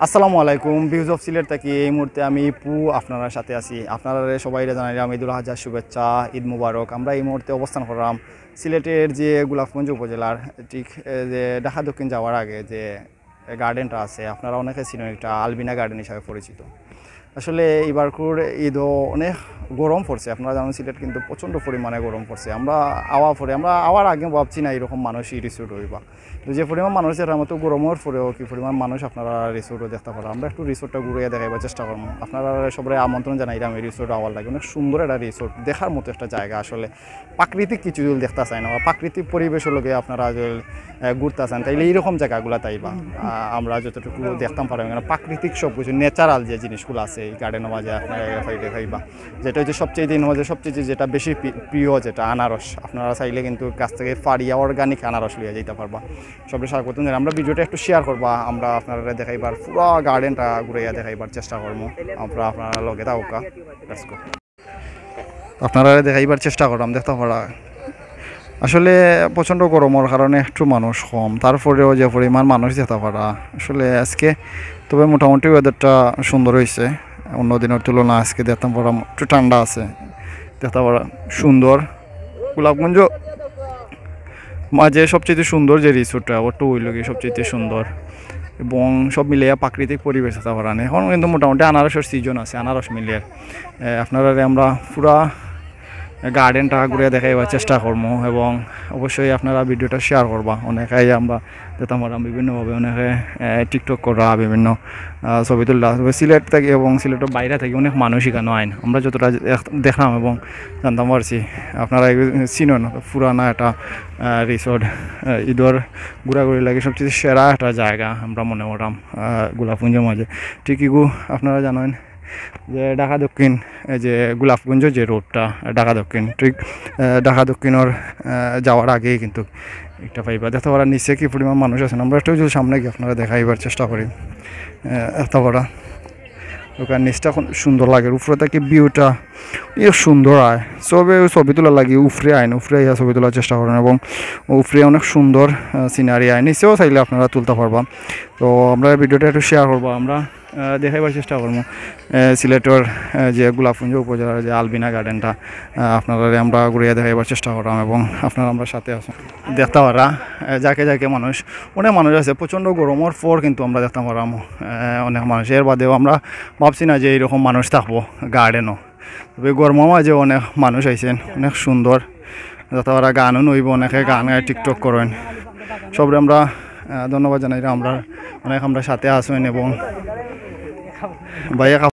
আসসালামু আলাইকুম views of Sylhet থেকে এই মুহূর্তে আমি পু আপনারা সাথে আছি। আপনারা সবাই জানাইলাম ঈদুল আজহার শুভেচ্ছা, ঈদ মুবারক। আমরা এই মুহূর্তে অবস্থান করলাম সিলেটের যে গোলাপগঞ্জ উপজেলার ঠিক যে ঢাকা দক্ষিণ যাওয়ার আগে যে গার্ডেনটা আছে, আপনারা অনেকে চিনেন, এটা আলবিনা গার্ডেন হিসাবে পরিচিত। আসলে এবারকুর ঈদও অনেক গরম পড়ছে, আপনারা জানেন সিলেট কিন্তু প্রচণ্ড পরিমাণে গরম পড়ছে। আমরা আওয়ার আগে ভাবছি না এরকম মানুষ রিসোর্ট হইবা, তো যে পরিমাণ মানুষের মতো গরমের পরেও কি পরিমাণ মানুষ আপনারা রিসোর্টও দেখতে পারেন। আমরা একটু রিসোর্টটা ঘুরিয়ে দেখাইবার চেষ্টা করবো। আপনারা সবাই আমন্ত্রণ জানাইলাম এই রিসোর্ট আওয়ার লাগে। অনেক সুন্দর একটা রিসোর্ট, দেখার মতো একটা জায়গা। আসলে প্রাকৃতিক কিছু যদি দেখতে চাই না বা প্রাকৃতিক পরিবেশের লোকে আপনারা যদি ঘুরতে চান তাইলে এইরকম জায়গাগুলো তাইবা আমরা যতটুকু দেখতাম পারবো। কারণ প্রাকৃতিক সব কিছু ন্যাচারাল যে জিনিসগুলো আছে এই গার্ডেনের মাঝে আপনারা দেখাইবা। যেটা হচ্ছে সবচেয়ে দিন মাঝে সবচেয়ে যেটা বেশি প্রিয় যেটা আনারস, আপনারা চাইলে কিন্তু গাছ থেকে ফাড়িয়া অর্গানিক আনারস লিয়ে যেতে পারবা। সবাই স্বাগত। আমরা ভিডিওটা একটু শেয়ার করবা, আমরা আপনারা দেখাইবার পুরো গার্ডেনটা ঘুরাইয়া দেখাইবার চেষ্টা করবো। আমরা আপনারা লগে থাকা আপনারা দেখাইবার চেষ্টা করলাম দেখতে পারা। আসলে প্রচণ্ড গরমের কারণে একটু মানুষ কম, তারপরেও যে পরিমাণ মানুষ যেতে পারা আসলে আজকে, তবে মোটামুটি ওয়েদারটা সুন্দর হয়েছে অন্য দিনের তুলনা। আজকে দেখতাম পারা একটু ঠান্ডা আছে, দেখতে পারা সুন্দর। গোলাপগঞ্জ মাঝে সবচেয়ে সুন্দর যে রিসোর্টটা ওটা ওই লোকে সবচেয়ে সুন্দর এবং সব মিলিয়ে প্রাকৃতিক পরিবেশ আছে পারান। এখন কিন্তু মোটামুটি আনারসের সিজন আছে, আনারস মিলিয়ে আপনারা আমরা পুরা গার্ডেনটা ঘুরে দেখাইবার চেষ্টা করবো এবং অবশ্যই আপনারা ভিডিওটা শেয়ার করবা। অনেকেই আমরা যেতাম পারাম বিভিন্নভাবে, অনেকে টিকটক করা, বিভিন্ন ছবি তুললা। সিলেট থেকে এবং সিলেটের বাইরে থেকে অনেক মানুষ এখানে আইন, আমরা যতটা দেখলাম এবং জানতাম পারছি। আপনারা চিনেন পুরানা একটা রিসোর্ট, ঈদর ঘোরাঘুরি লাগে সবচেয়ে সেরা একটা জায়গা আমরা মনে করলাম গোলাপগঞ্জের মাঝে। ঠিকই আপনারা জানেন যে ঢাকা দক্ষিণ যে গোলাপগঞ্জ যে রোডটা ঢাকা দক্ষিণ, ঠিক ঢাকা দক্ষিণের যাওয়ার আগেই কিন্তু একটা পাইবা। দেখতে পারা নিচে কি পরিমাণ মানুষ আছেন। আমরা একটু যদি সামনে গিয়ে আপনারা দেখাইবার চেষ্টা করি। দেখতে পারা ওখানে নিচটা সুন্দর লাগে, উপরে থেকে ভিউটা সুন্দর আয়। ছবি তোলা লাগে উফরে আইন, উফরে আইয়া ছবি তোলার চেষ্টা করেন এবং উফরে অনেক সুন্দর সিনারি আয়। নিচেও চাইলে আপনারা তুলতে পারবা। তো আমরা ভিডিওটা একটু শেয়ার করবো, আমরা দেখাইবার চেষ্টা করবো সিলেটের যে গোলাপগঞ্জ উপজেলার যে আলবিনা গার্ডেনটা আপনারা আমরা ঘুরিয়ে দেখাইবার চেষ্টা করলাম এবং আপনারা আমরা সাথে আছেন। দেখতে পারা যাকে যাকে মানুষ, অনেক মানুষ আছে। প্রচণ্ড গরমের পর কিন্তু আমরা দেখতে পারাম অনেক মানুষ। এর বাদেও আমরা ভাবছি না যে এইরকম মানুষ থাকবো গার্ডেনও, তবে গরমের মাঝে অনেক মানুষ আইছেন, অনেক সুন্দর। যাতে ওরা গানও নইব, অনেকে গান টিকটক করেন। সবরে আমরা ধন্যবাদ জানাই। আমরা অনেক আমরা সাথে আসেন এবং ভাইয়া